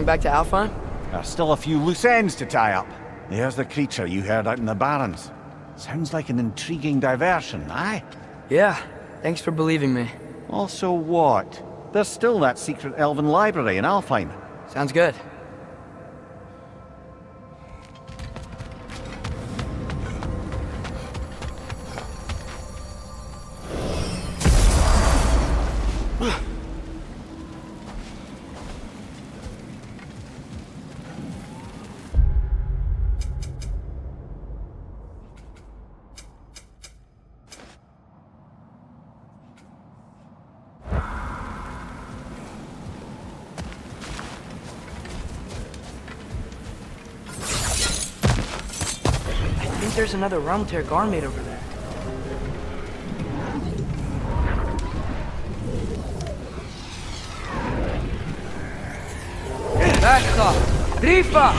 going back to ALFHEIM? There's still a few loose ends to tie up. There's the creature you heard out in the Barrens. Sounds like an intriguing diversion, aye? Yeah, thanks for believing me. Also what? There's still that secret elven library in ALFHEIM. Sounds good. I think there's another realm tear garment over there. That's off. Rifa!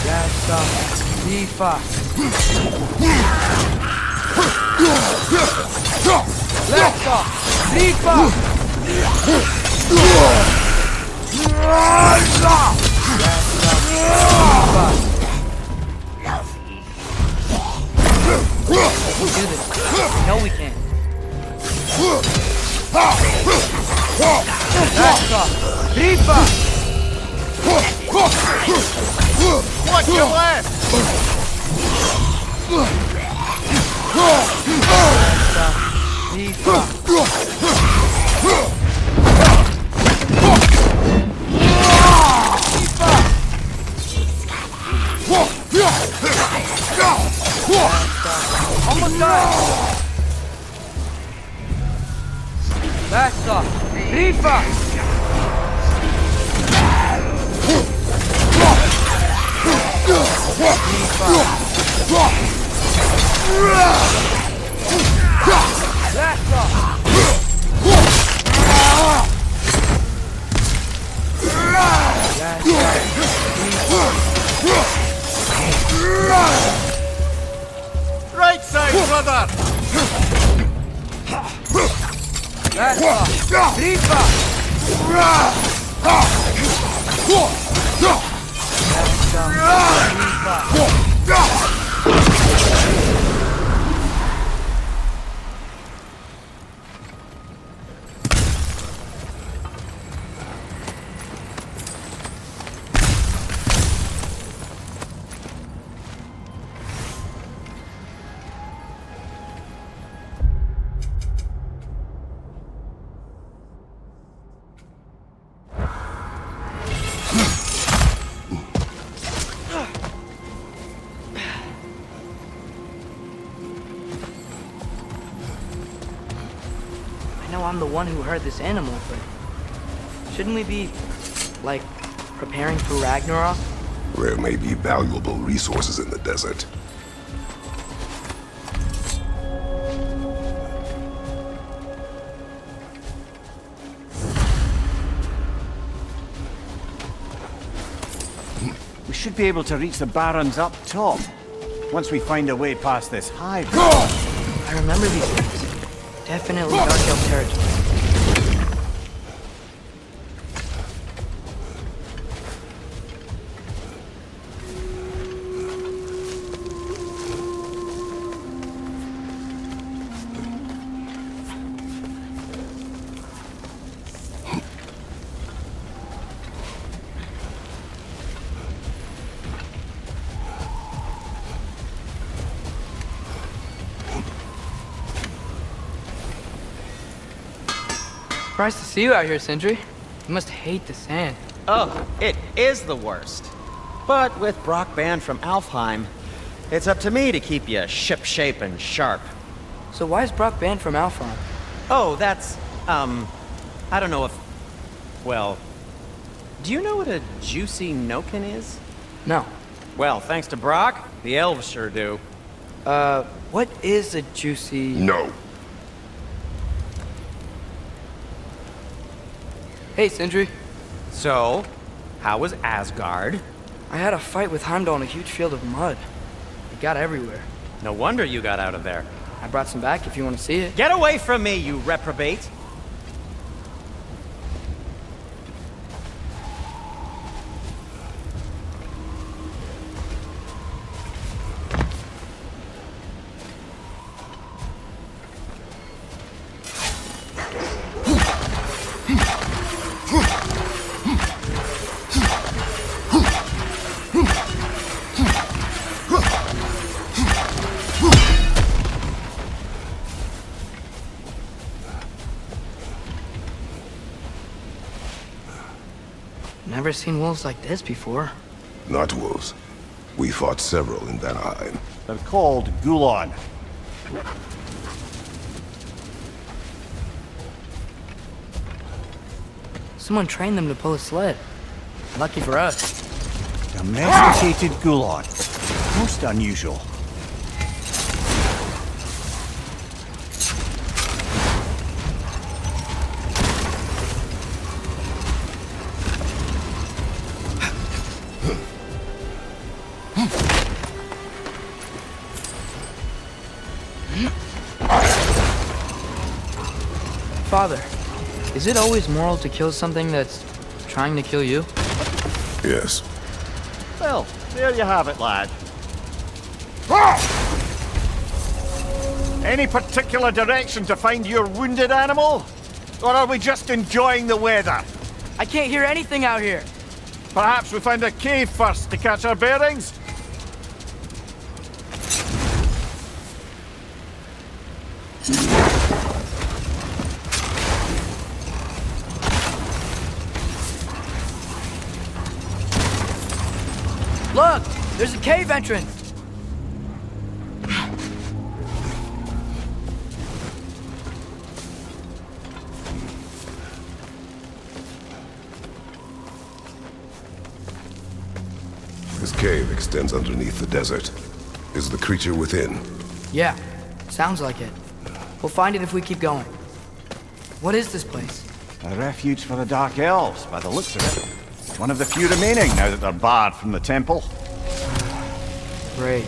That's off. Rifa! That's off. Rifa! We can do this. I know we can. That's off. Rifa! Watch your left! Almost done! That's off. Rifa! That's off. Right side, brother! That's off. Rifa! I know I'm the one who hurt this animal, but shouldn't we be, like, preparing for Ragnarok? There may be valuable resources in the desert. We should be able to reach the Barrens up top, once we find a way past this hive. I remember these things. Definitely Dark Elf territory. Surprised to see you out here, Sindri. You must hate the sand. Oh, it is the worst. But with Brock banned from ALFHEIM, it's up to me to keep you ship-shape and sharp. So why is Brock banned from ALFHEIM? Oh, that's, I don't know if... Well, do you know what a juicy noken is? No. Well, thanks to Brock, the elves sure do. What is a juicy... No. Hey, Sindri. So, how was Asgard? I had a fight with Heimdall in a huge field of mud. It got everywhere. No wonder you got out of there. I brought some back if you want to see it. Get away from me, you reprobate! never seen wolves like this before. Not wolves. We fought several in Vanaheim. They're called Gulon. Someone trained them to pull a sled. Lucky for us. Domesticated Gulon. Most unusual. Father, is it always moral to kill something that's trying to kill you? Yes. Well, there you have it, lad. Any particular direction to find your wounded animal? Or are we just enjoying the weather? I can't hear anything out here. Perhaps we find a cave first to catch our bearings? Look! There's a cave entrance! This cave extends underneath the desert. Is the creature within? Yeah, sounds like it. We'll find it if we keep going. What is this place? A refuge for the Dark Elves, by the looks of it. One of the few remaining now that they're barred from the temple. Great.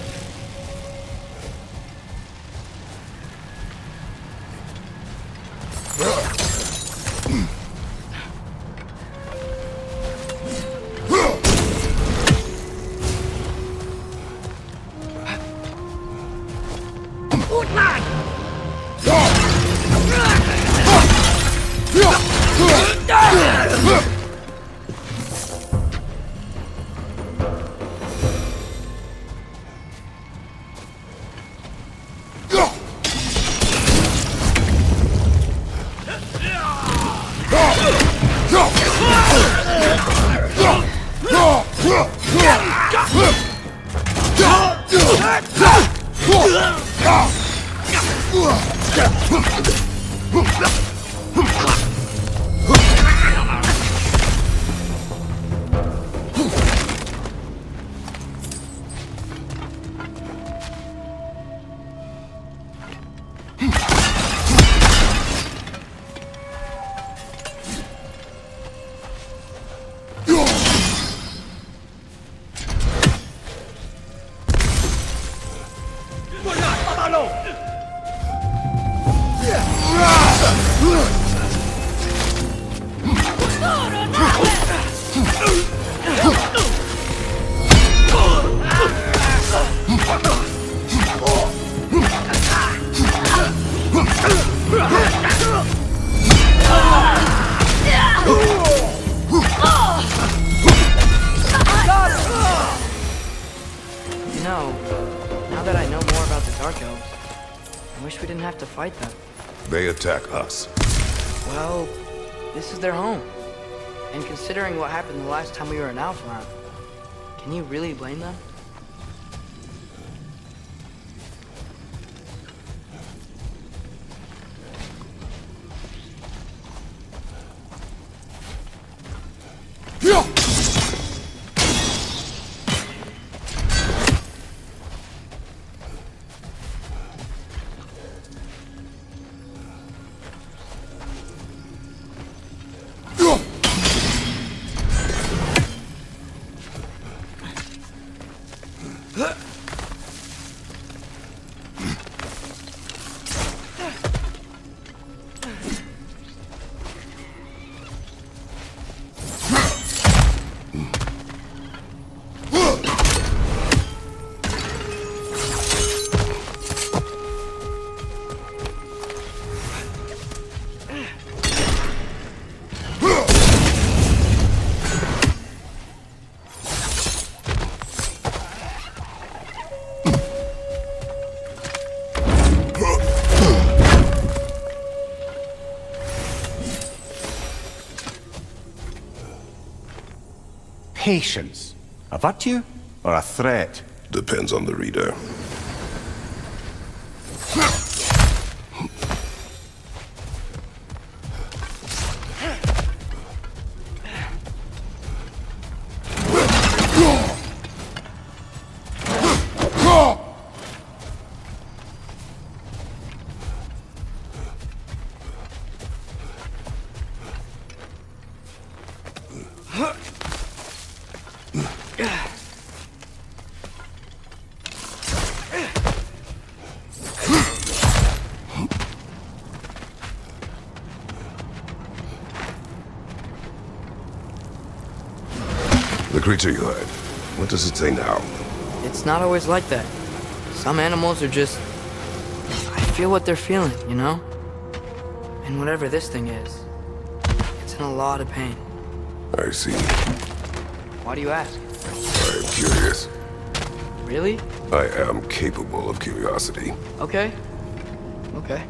You know, now that I know more about the Dark Elves, I wish we didn't have to fight them. They attack us. Well, this is their home. And considering what happened the last time we were in ALFHEIM, can you really blame them? patience a virtue or a threat? Depends on the reader. The creature you heard, what does it say now? It's not always like that. Some animals are just... I feel what they're feeling, you know? And whatever this thing is, it's in a lot of pain. I see. Why do you ask? I am curious. Really? I am capable of curiosity. Okay. Okay.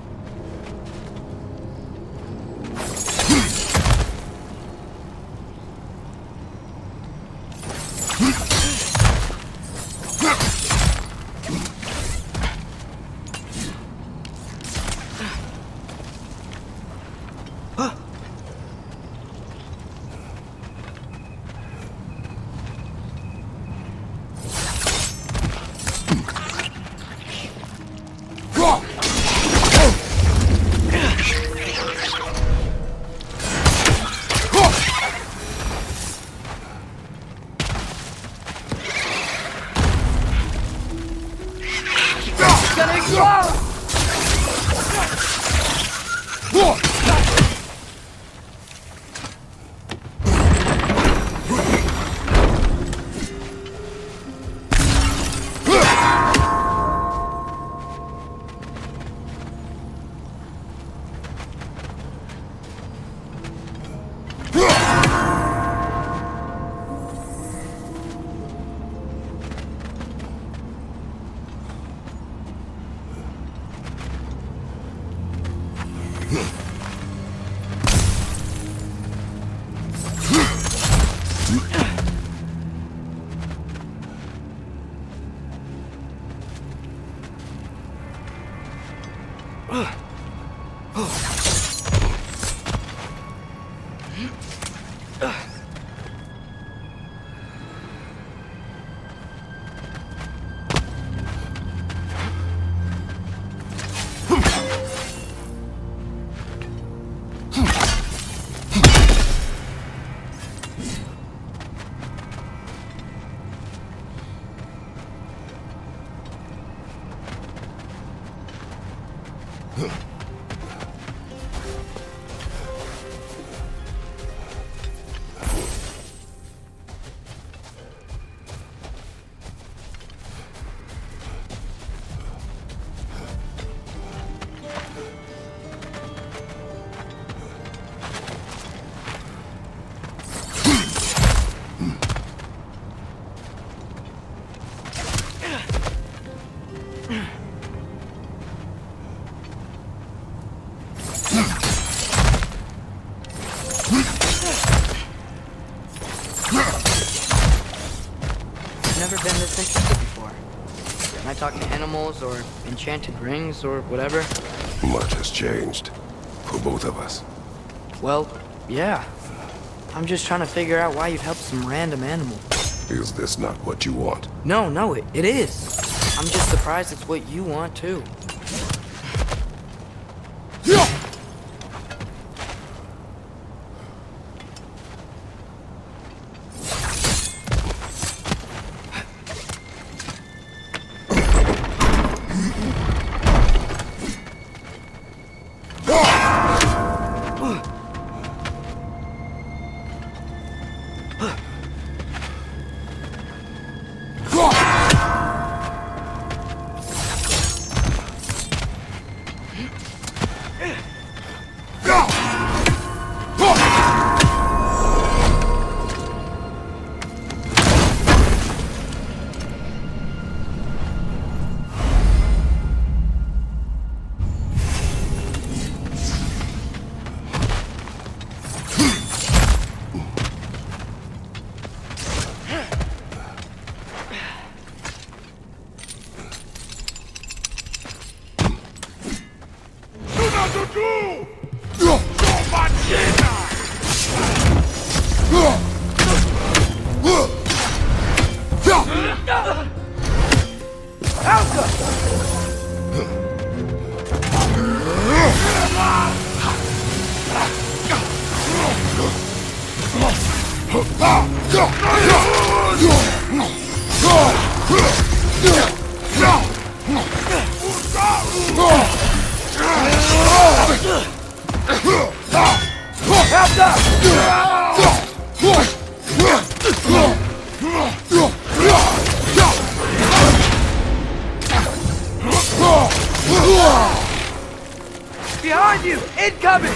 Never been this interested before. Am I talking animals or enchanted rings or whatever? Much has changed. For both of us. Well, yeah. I'm just trying to figure out why you'd help some random animal. Is this not what you want? No, it is. I'm just surprised it's what you want too. Behind you! Incoming!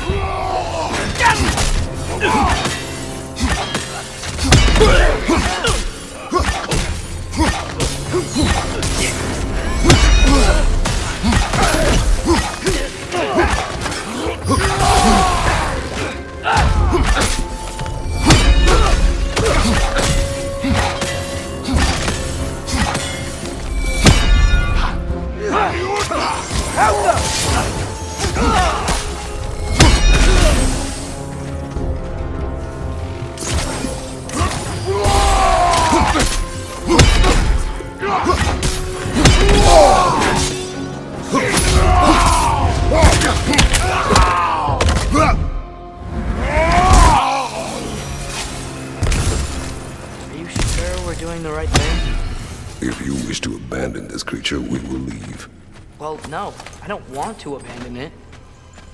Are you sure we're doing the right thing? If you wish to abandon this creature, we will leave. Well, no, I don't want to abandon it.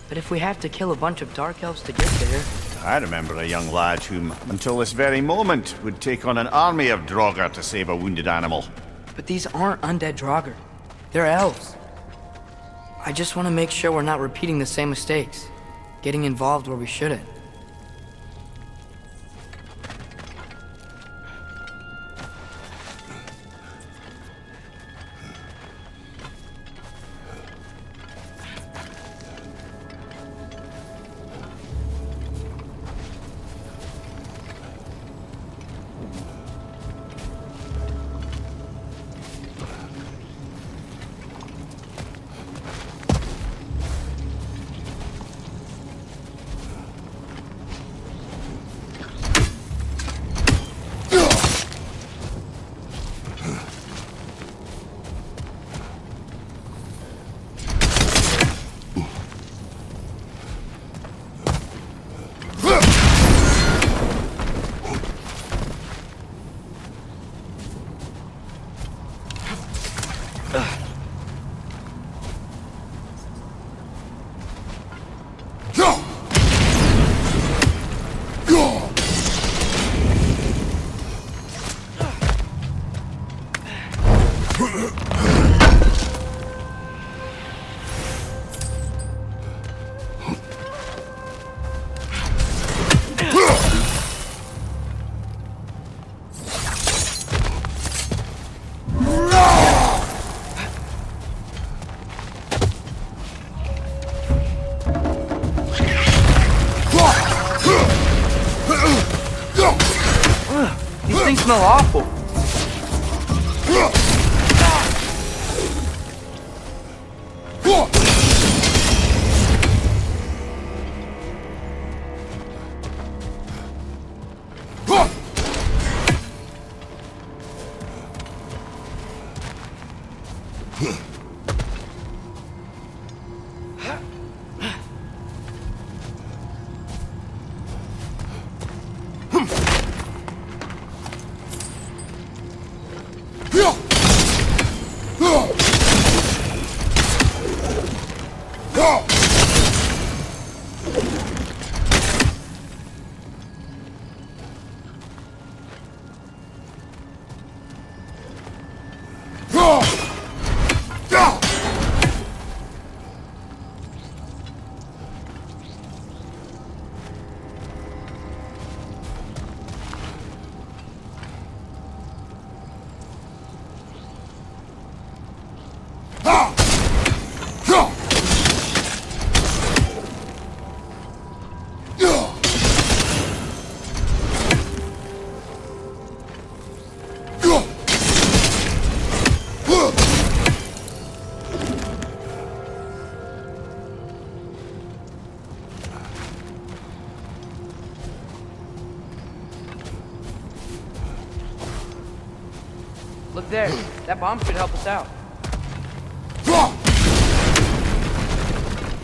But if we have to kill a bunch of Dark Elves to get there... I remember a young lad whom, until this very moment, would take on an army of Draugr to save a wounded animal. But these aren't undead Draugr. They're elves. I just want to make sure we're not repeating the same mistakes. Getting involved where we shouldn't. These things smell awful. Look there. That bomb should help us out.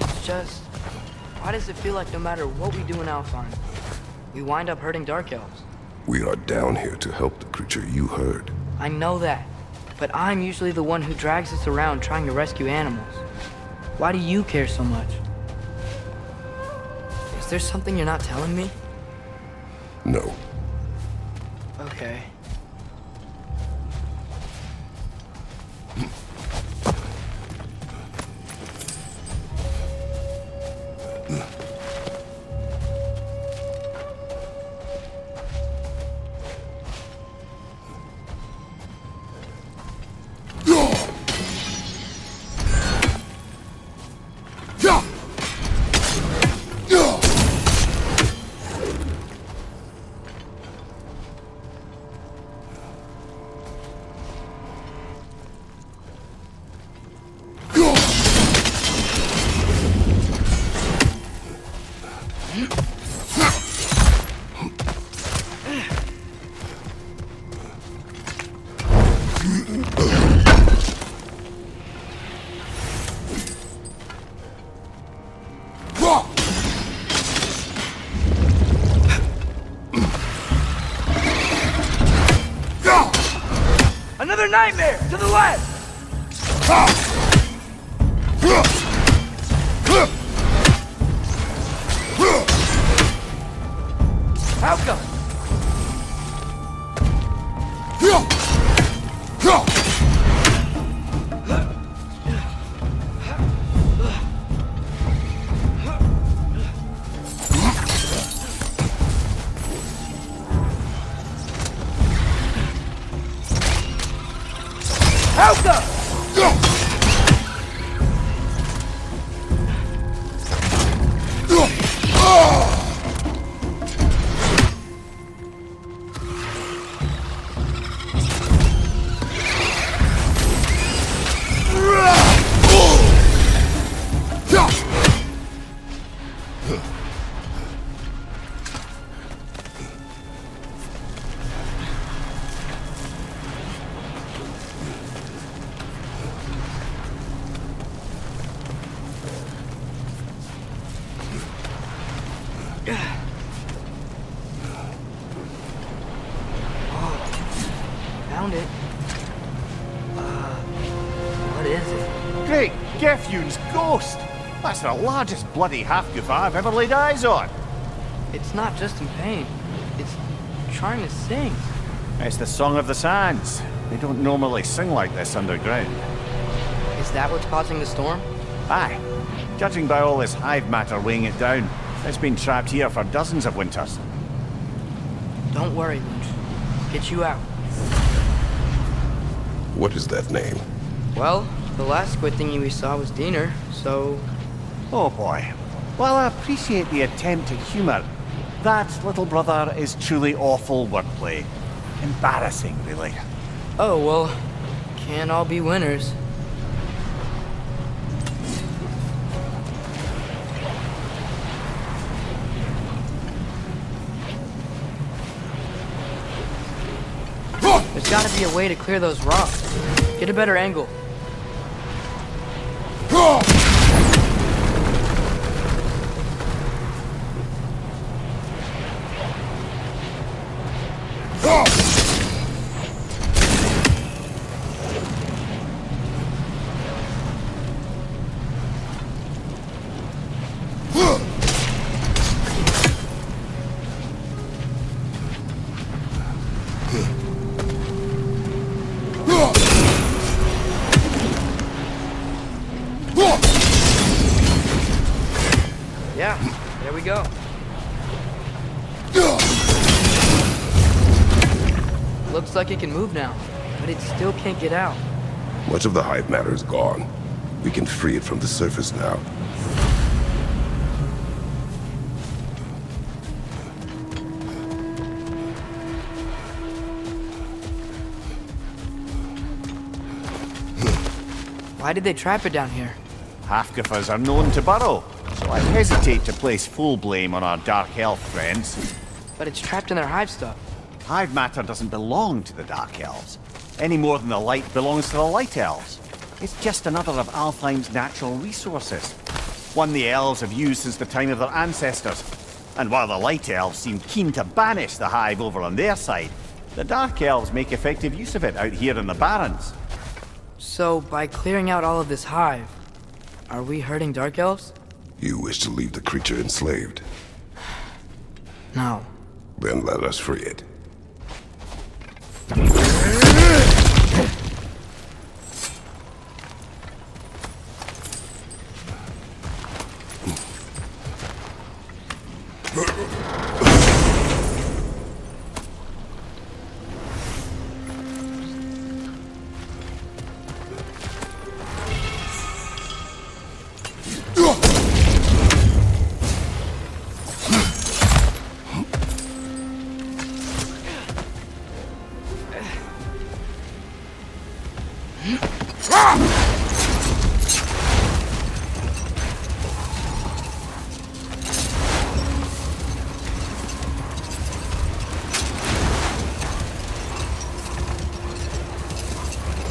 It's just... why does it feel like no matter what we do in Alfheim, we wind up hurting Dark Elves? We are down here to help the creature you heard. I know that, but I'm usually the one who drags us around trying to rescue animals. Why do you care so much? Is there something you're not telling me? No. Okay. Another nightmare! To the left! How come? Found it. What is it? Great, Gefyun's ghost! That's the largest bloody Hafgufa I've ever laid eyes on. It's not just in pain. It's trying to sing. It's the Song of the Sands. They don't normally sing like this underground. Is that what's causing the storm? Aye. Judging by all this hive matter weighing it down, it's been trapped here for dozens of winters. Don't worry, Luch. Get you out. What is that name? Well, the last squid thingy we saw was Diener, so... Oh boy. While I appreciate the attempt at humour, that, little brother, is truly awful wordplay. Embarrassing, really. Oh, well, can't all be winners. There's gotta be a way to clear those rocks. Get a better angle. Yeah, there we go. Looks like it can move now, but it still can't get out. Much of the hive matter is gone. We can free it from the surface now. Why did they trap it down here? Hafgufas are known to burrow, so I hesitate to place full blame on our Dark Elf friends. But it's trapped in their hive stuff. Hive matter doesn't belong to the Dark Elves. any more than the light belongs to the Light Elves. It's just another of ALFHEIM's natural resources. One the elves have used since the time of their ancestors. And while the Light Elves seem keen to banish the Hive over on their side, the Dark Elves make effective use of it out here in the Barrens. So, by clearing out all of this hive, are we hurting Dark Elves? You wish to leave the creature enslaved? No. Then let us free it.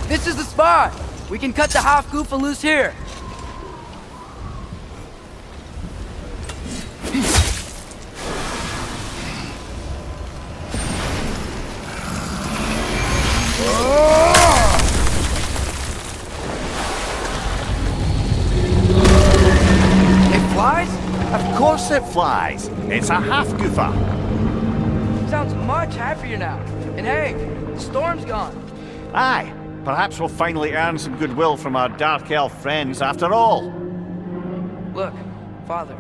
This is the spot! We can cut the Hafgufa loose here! It flies? Of course it flies. It's a Hafgufa. Sounds much happier now. And hey, the storm's gone. Aye, perhaps we'll finally earn some goodwill from our Dark Elf friends after all. Look, Father,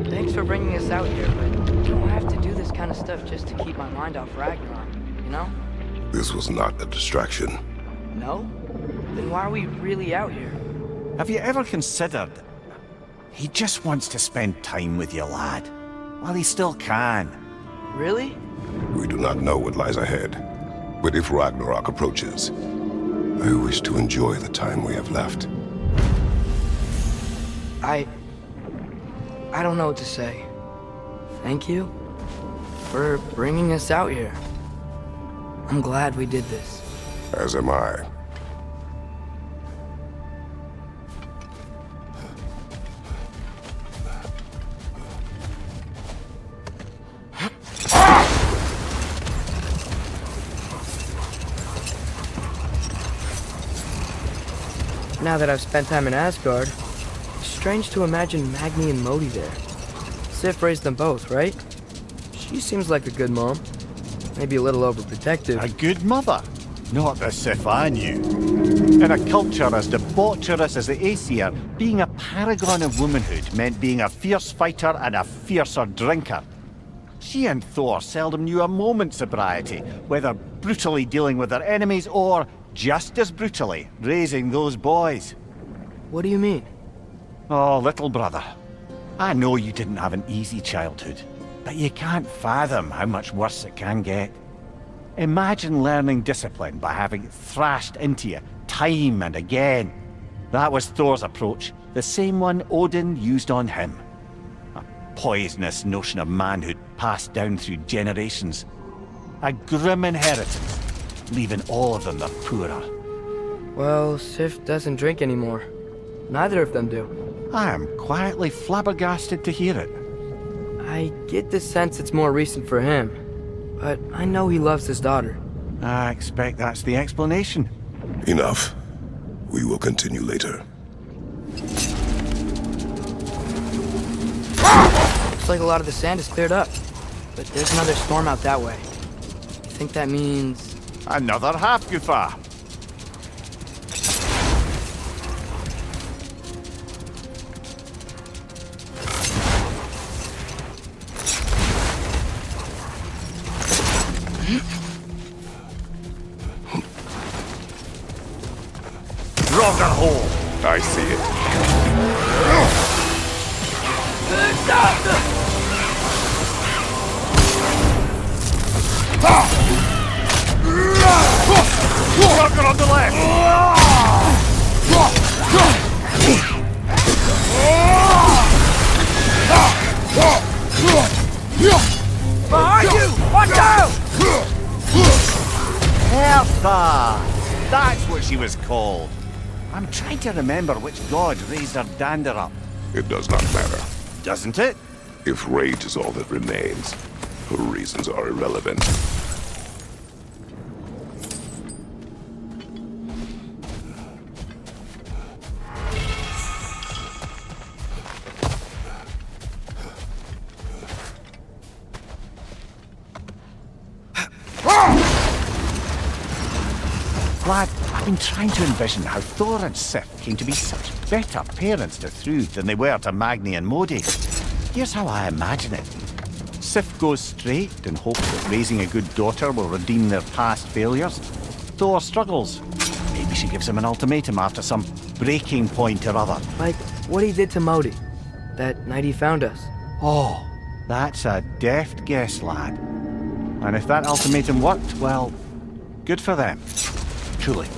thanks for bringing us out here, but you don't have to do this kind of stuff just to keep my mind off Ragnarok, you know? This was not a distraction. No? Then why are we really out here? Have you ever considered he just wants to spend time with you, lad? While he still can. Really? We do not know what lies ahead. But if Ragnarok approaches, I wish to enjoy the time we have left. I don't know what to say. Thank you for bringing us out here. I'm glad we did this. As am I. Now that I've spent time in Asgard, it's strange to imagine Magni and Modi there. Sif raised them both, right? She seems like a good mom. Maybe a little overprotective. A good mother. Not the Sif I knew. In a culture as debaucherous as the Aesir, being a paragon of womanhood meant being a fierce fighter and a fiercer drinker. She and Thor seldom knew a moment's sobriety, whether brutally dealing with their enemies or, just as brutally, raising those boys. What do you mean? Oh, little brother. I know you didn't have an easy childhood, but you can't fathom how much worse it can get. Imagine learning discipline by having it thrashed into you time and again. That was Thor's approach, the same one Odin used on him. A poisonous notion of manhood passed down through generations. A grim inheritance, leaving all of them the poorer. Well, Sif doesn't drink anymore. Neither of them do. I am quietly flabbergasted to hear it. I get the sense it's more recent for him, but I know he loves his daughter. I expect that's the explanation. Enough. We will continue later. Looks like a lot of the sand is cleared up, but there's another storm out that way. I think that means... Another Hafgufa. Hole. I see it. Rocket on the left. Behind you! Watch out! Elsa! That's what she was called. I'm trying to remember which god raised her dander up. It does not matter. Doesn't it? If rage is all that remains, her reasons are irrelevant. Lad, I've been trying to envision how Thor and Sif came to be such better parents to Thrud than they were to Magni and Modi. Here's how I imagine it. Sif goes straight in hopes that raising a good daughter will redeem their past failures. Thor struggles. Maybe she gives him an ultimatum after some breaking point or other. Like what he did to Modi, that night he found us. Oh, that's a deft guess, lad. And if that ultimatum worked, well, good for them. Truly.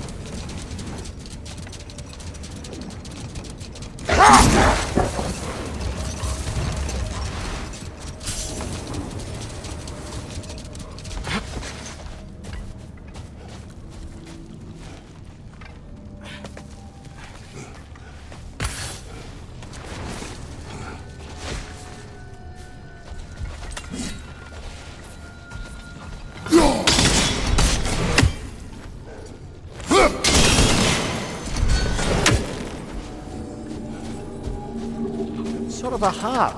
Sort of a harp.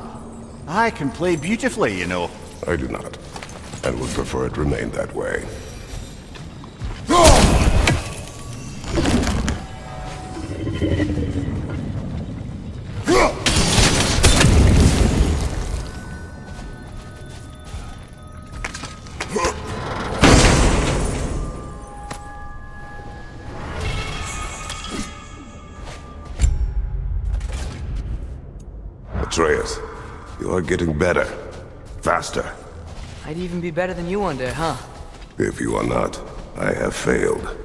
I can play beautifully, you know. I do not, and would prefer it remain that way. Atreus, you are getting better. Faster. I'd even be better than you one day, huh? If you are not, I have failed.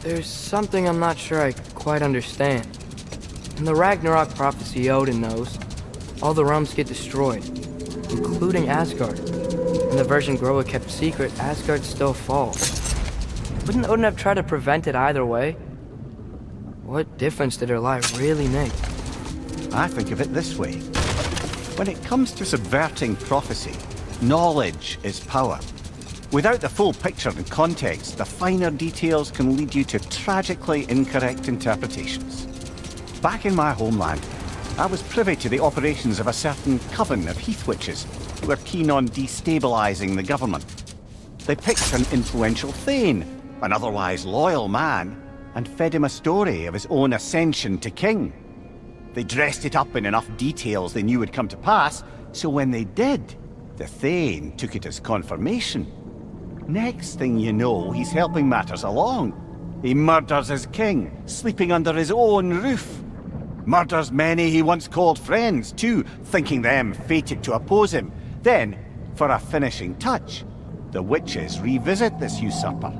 There's something I'm not sure I quite understand. In the Ragnarok prophecy Odin knows, all the realms get destroyed, including Asgard. In the version Groa kept secret, Asgard still falls. Wouldn't Odin have tried to prevent it either way? What difference did her lie really make? I think of it this way. When it comes to subverting prophecy, knowledge is power. Without the full picture and context, the finer details can lead you to tragically incorrect interpretations. Back in my homeland, I was privy to the operations of a certain coven of heath witches who were keen on destabilizing the government. They picked an influential Thane, an otherwise loyal man, and fed him a story of his own ascension to king. They dressed it up in enough details they knew would come to pass, so when they did, the Thane took it as confirmation. Next thing you know, he's helping matters along. He murders his king, sleeping under his own roof. Murders many he once called friends, too, thinking them fated to oppose him. Then, for a finishing touch, the witches revisit this usurper.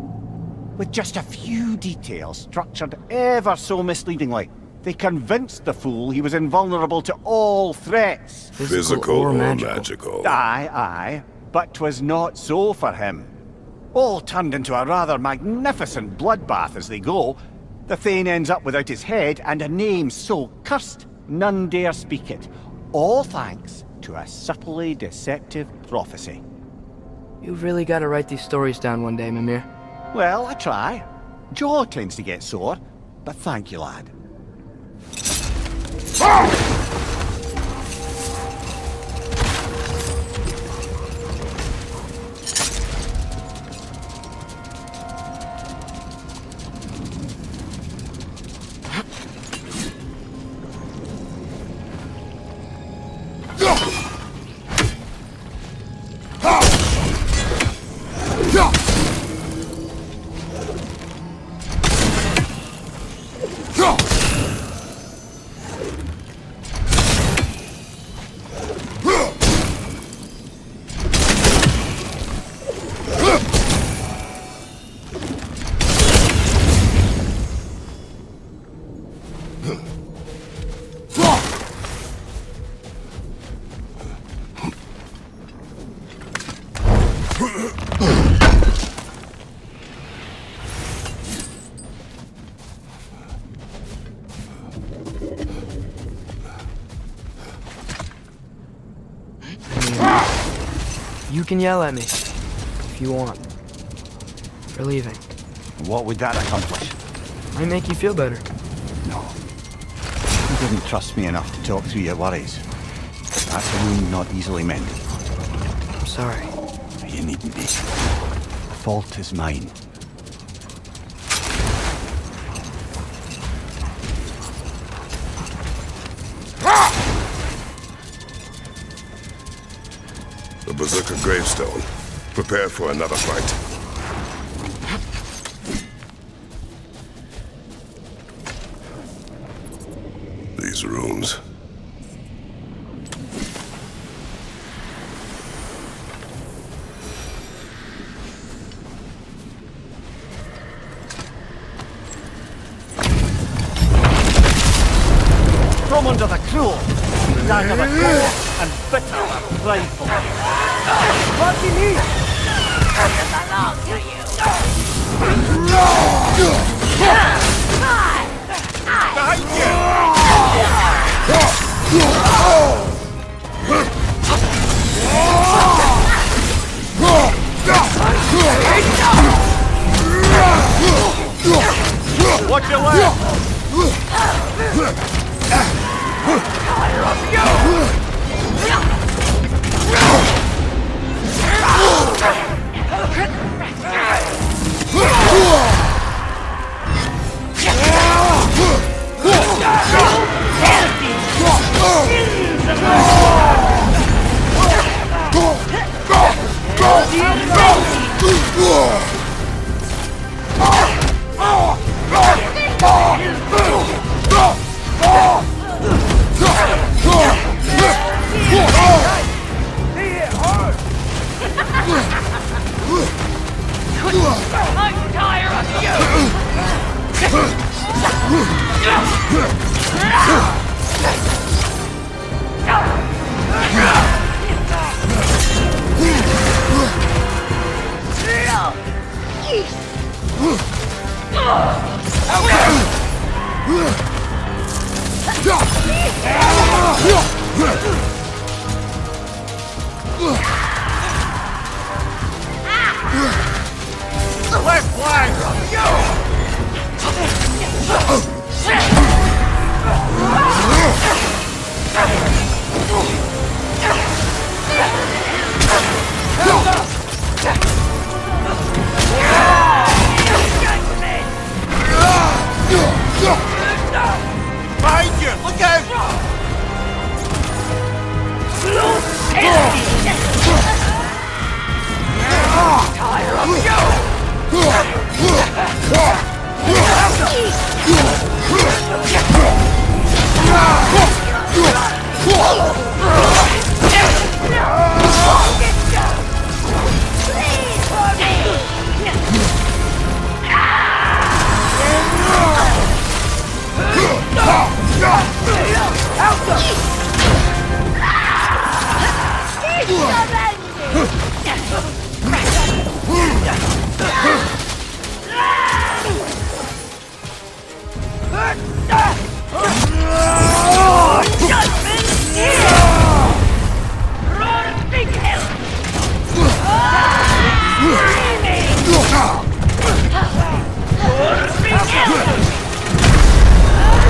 With just a few details structured ever so misleadingly, they convinced the fool he was invulnerable to all threats. Physical or magical? Aye, but 'twas not so for him. All turned into a rather magnificent bloodbath as they go. The Thane ends up without his head and a name so cursed none dare speak it. All thanks to a subtly deceptive prophecy. You've really got to write these stories down one day, Mimir. Well, I try. Jaw tends to get sore, but thank you, lad. You can yell at me, if you want, for leaving. What would that accomplish? Might make you feel better. No. You didn't trust me enough to talk through your worries. That's a wound not easily mended. I'm sorry. You needn't be. The fault is mine. The Berserker gravestone. Prepare for another fight. These rooms. From under the cruel, dagger the core, and bitter the prideful. What do you need? Behind you! Watch your left! Left flank! Behind you! Look out! Tire of you!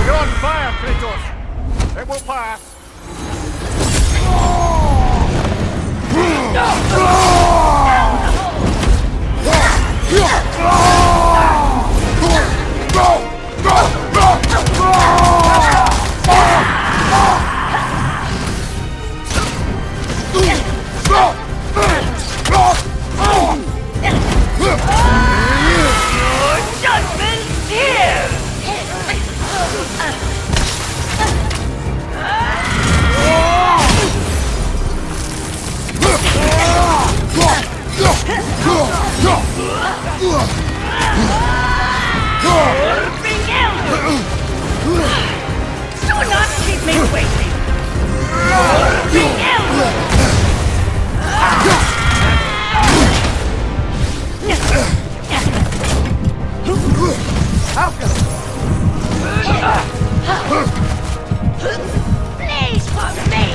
You're on fire, Kratos! It will pass! Do not keep me waiting! Please, for me!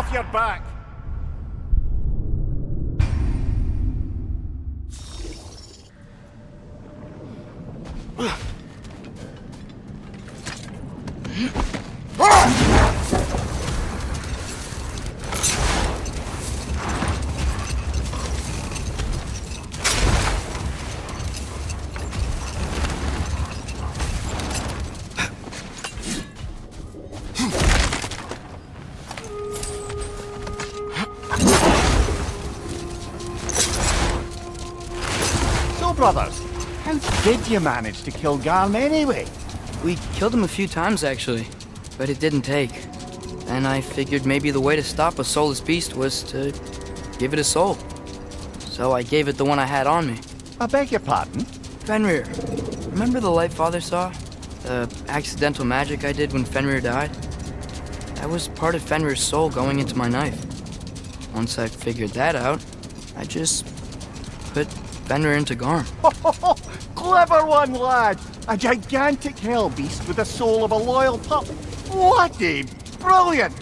off your back! So, brothers, how did you manage to kill Garm anyway? We killed him a few times, actually, but it didn't take. And I figured maybe the way to stop a soulless beast was to give it a soul. So I gave it the one I had on me. I beg your pardon? Fenrir, remember the light Father saw? The accidental magic I did when Fenrir died? That was part of Fenrir's soul going into my knife. Once I figured that out, I just put Fenrir into Garm. Clever one, lad! A gigantic hell beast with the soul of a loyal pup. What a brilliant!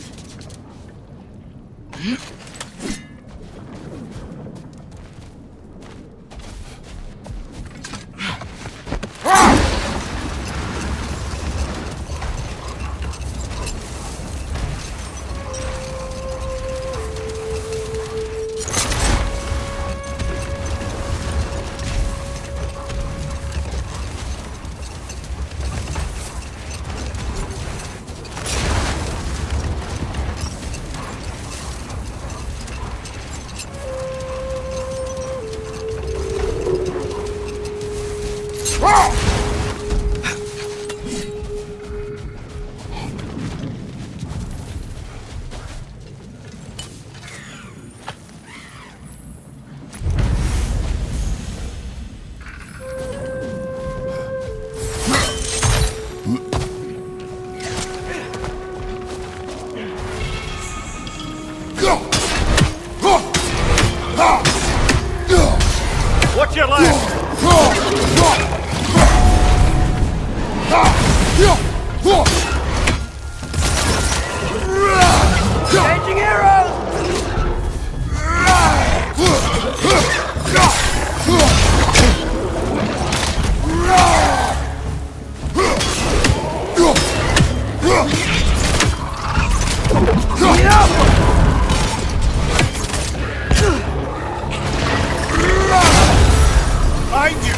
Watch your left! Changing arrows! Behind you!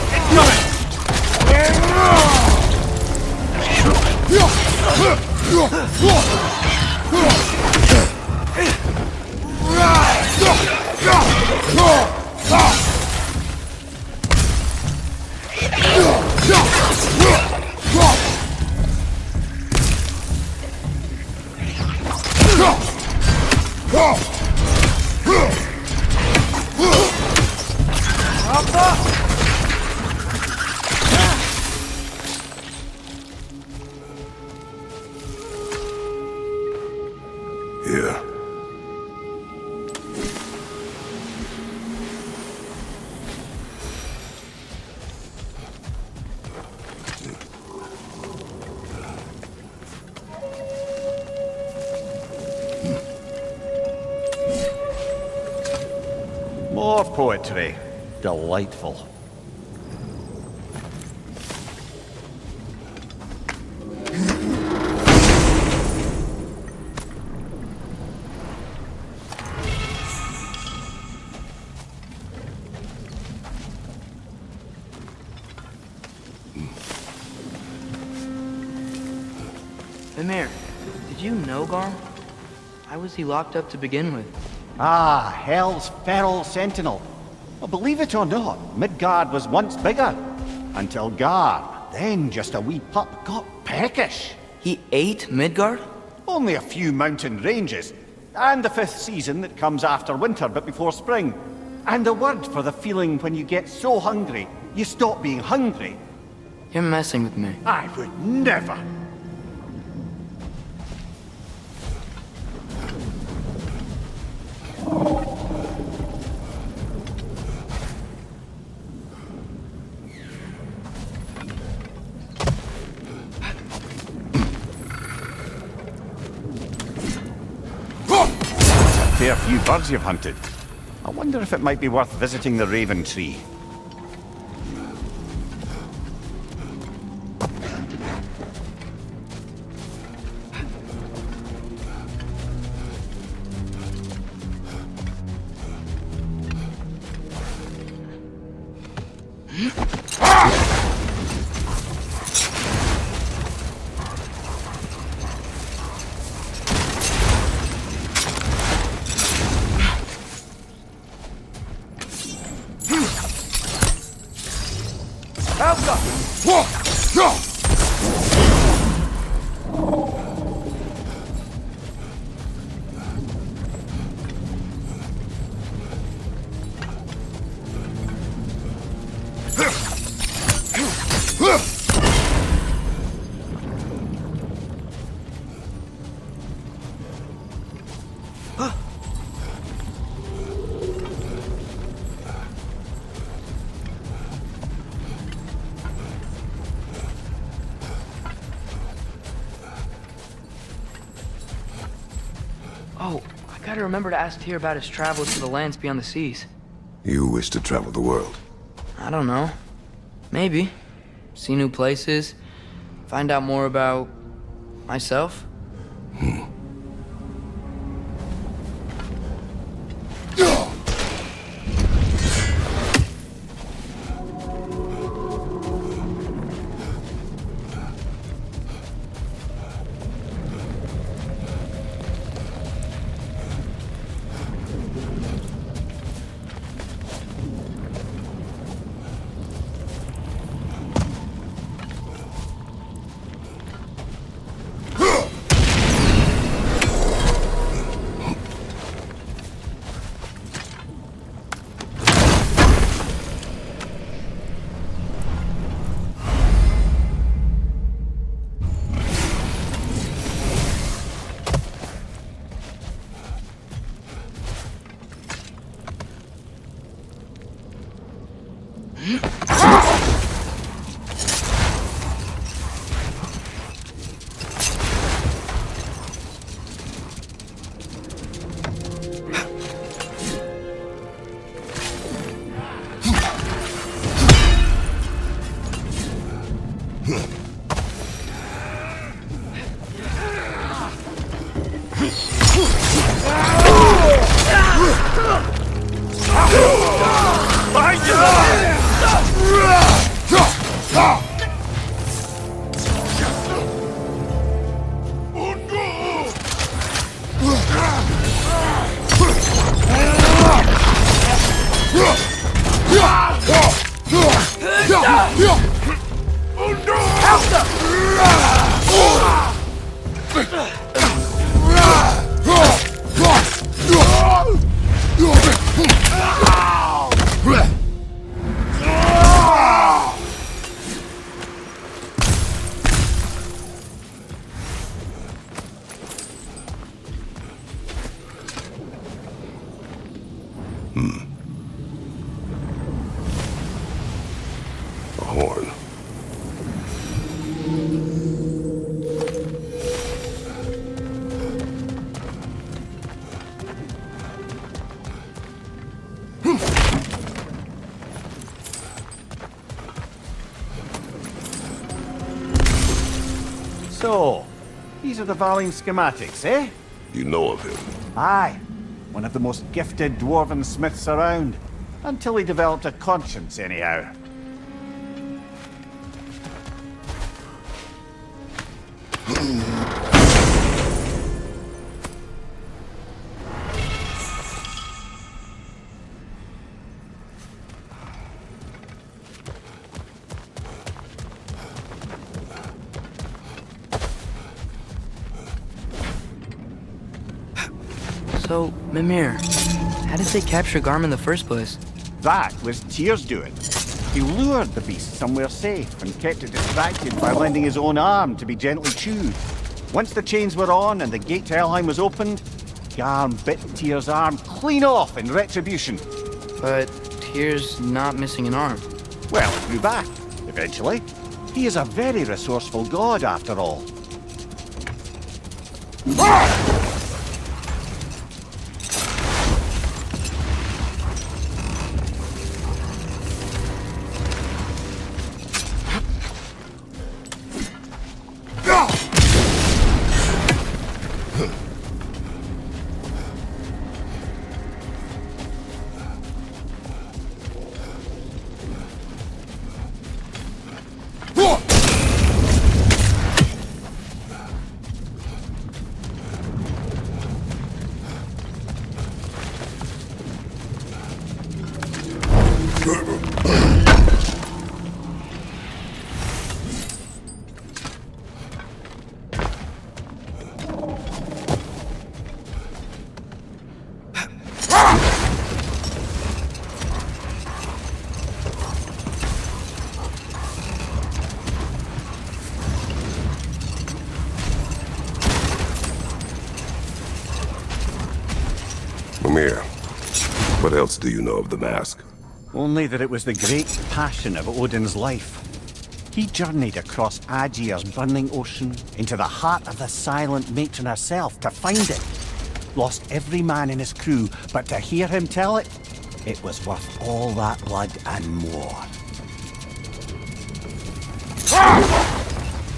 Here. More poetry. Delightful. Mimir, did you know Garm? Why was he locked up to begin with? Ah, Hell's feral sentinel. Well, believe it or not, Midgard was once bigger. Until Garm, then just a wee pup, got peckish. He ate Midgard? Only a few mountain ranges. And the 5th season that comes after winter but before spring. And the word for the feeling when you get so hungry, you stop being hungry. You're messing with me. I would never. fair few birds you've hunted. I wonder if it might be worth visiting the Raven Tree. Oh, I gotta remember to ask Tyr about his travels to the lands beyond the seas. You wish to travel the world. I don't know. Maybe. See new places. Find out more about... myself. A horn. So, these are the Valine schematics, eh? You know of him. Aye. One of the most gifted dwarven smiths around. Until he developed a conscience, anyhow. So, Mimir, how did they capture Garm in the first place? That was Tyr's doing. He lured the beast somewhere safe and kept it distracted by lending his own arm to be gently chewed. Once the chains were on and the gate to Helheim was opened, Garm bit Tyr's arm clean off in retribution. But Tyr's not missing an arm. Well, it grew back, eventually. He is a very resourceful god, after all. Mimir, what else do you know of the mask? Only that it was the great passion of Odin's life. He journeyed across Aegir's burning ocean into the heart of the silent matron herself to find it. Lost every man in his crew, but to hear him tell it, it was worth all that blood and more.